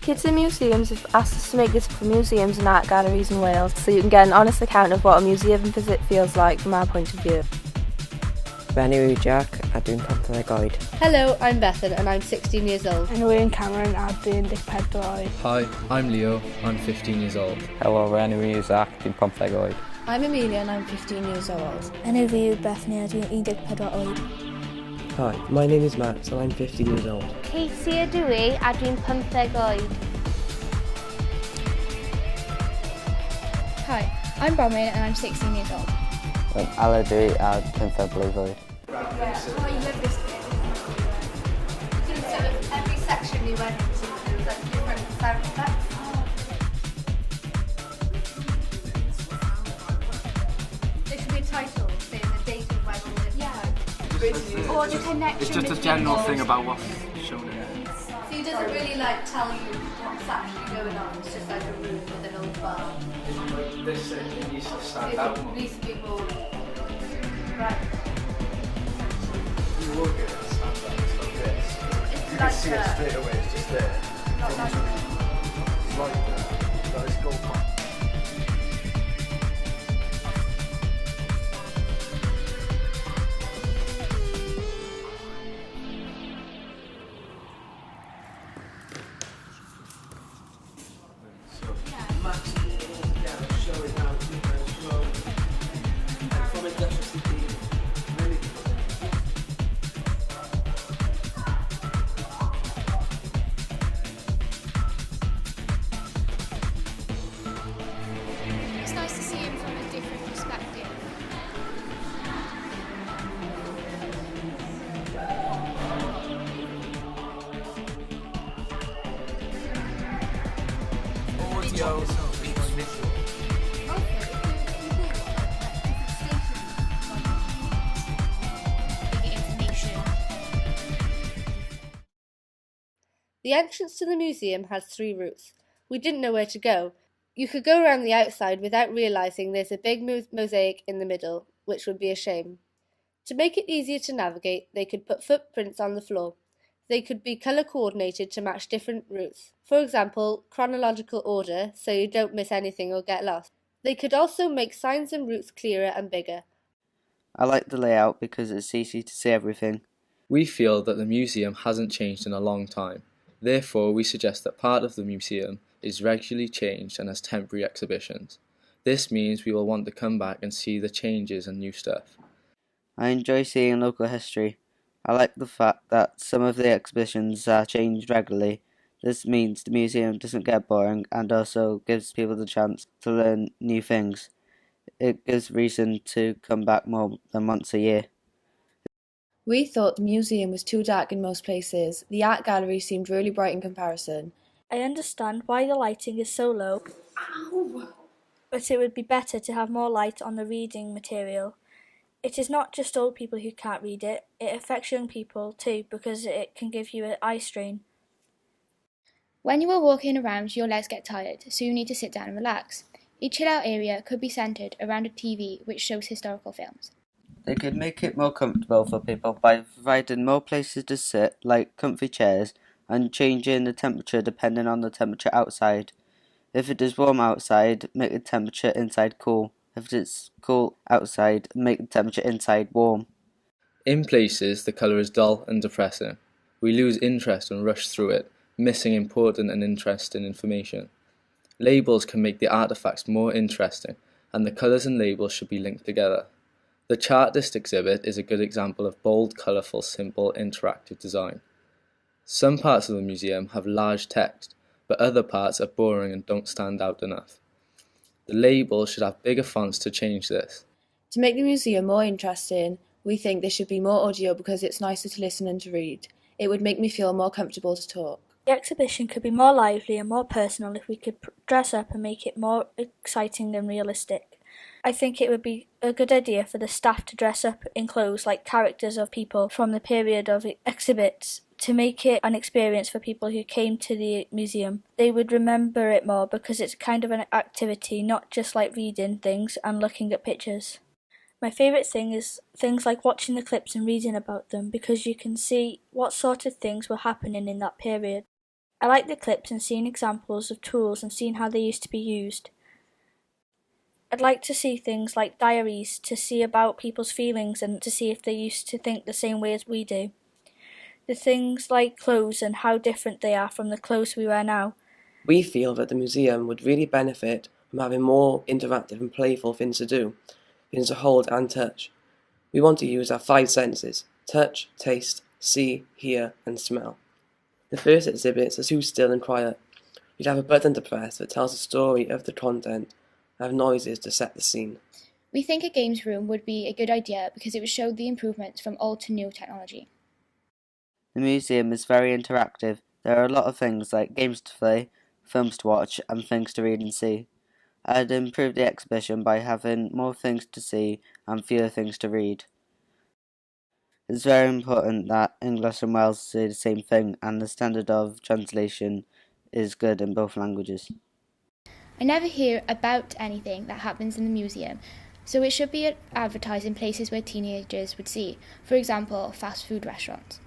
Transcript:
Kids in museums have asked us to make this for museums and art galleries in Wales, so you can get an honest account of what a museum visit feels like from our point of view. Benny Jack a dwi'n 15 oed. Hello, I'm Bethan and I'm 16 years old. And we're in Cameron a dwi'n 14 oed. Hi, I'm Leo, I'm 15 years old. Hello, enw Zach, dwi'n 15 oed. I'm Amelia and I'm 15 years old. Enw fi yw Bethany a dwi'n 14 oed. Hi, my name is Max and I'm 15 years old. Casey ydw I a dwi'n 15 oed. Hi, I'm Bromwyn and I'm 16 years old. Ala dwi a 15 blwydd oed. Oh, you love this bit. So every section you went to, there was like different sound effects. There should be a title saying the date of when all this happened. Or the connection. It's just a general thing about what's shown in it. So he doesn't really like tell you what's actually going on, it's just like a room with an old bar. This section needs to stand So out it more. needs to be more. Right. You will get it stand out, it's like this. It's You like can see it straight away, it's just there. not like It's right there. That is gold one. It's nice to see him from a different perspective. Audio. The entrance to the museum has 3 routes. We didn't know where to go. You could go around the outside without realising there's a big mosaic in the middle, which would be a shame. To make it easier to navigate, they could put footprints on the floor. They could be colour coordinated to match different routes. For example, chronological order, so you don't miss anything or get lost. They could also make signs and routes clearer and bigger. I like the layout because it's easy to see everything. We feel that the museum hasn't changed in a long time. Therefore, we suggest that part of the museum is regularly changed and has temporary exhibitions. This means we will want to come back and see the changes and new stuff. I enjoy seeing local history. I like the fact that some of the exhibitions are changed regularly. This means the museum doesn't get boring and also gives people the chance to learn new things. It gives reason to come back more than once a year. We thought the museum was too dark in most places. The art gallery seemed really bright in comparison. I understand why the lighting is so low, but it would be better to have more light on the reading material. It is not just old people who can't read it, it affects young people too because it can give you an eye strain. When you are walking around, your legs get tired, so you need to sit down and relax. A chill-out area could be centred around a TV which shows historical films. They could make it more comfortable for people by providing more places to sit, like comfy chairs, and changing the temperature depending on the temperature outside. If it is warm outside, make the temperature inside cool. If it is cool outside, make the temperature inside warm. In places, the colour is dull and depressing. We lose interest and rush through it, missing important and interesting information. Labels can make the artefacts more interesting, and the colours and labels should be linked together. The Chartist exhibit is a good example of bold, colourful, simple, interactive design. Some parts of the museum have large text, but other parts are boring and don't stand out enough. The labels should have bigger fonts to change this. To make the museum more interesting, we think there should be more audio because it's nicer to listen and to read. It would make me feel more comfortable to talk. The exhibition could be more lively and more personal if we could dress up and make it more exciting and realistic. I think it would be a good idea for the staff to dress up in clothes like characters of people from the period of exhibits to make it an experience for people who came to the museum. They would remember it more because it's kind of an activity, not just like reading things and looking at pictures. My favourite thing is things like watching the clips and reading about them because you can see what sort of things were happening in that period. I like the clips and seeing examples of tools and seeing how they used to be used. I'd like to see things like diaries, to see about people's feelings and to see if they used to think the same way as we do. The things like clothes and how different they are from the clothes we wear now. We feel that the museum would really benefit from having more interactive and playful things to do, things to hold and touch. We want to use our 5 senses: touch, taste, see, hear and smell. The first exhibits are too still and quiet. You'd have a button to press that tells the story of the content and have noises to set the scene. We think a games room would be a good idea because it would show the improvements from old to new technology. The museum is very interactive. There are a lot of things like games to play, films to watch, and things to read and see. I'd improve the exhibition by having more things to see and fewer things to read. It's very important that English and Welsh say the same thing and the standard of translation is good in both languages. I never hear about anything that happens in the museum, so it should be advertised in places where teenagers would see, for example, fast food restaurants.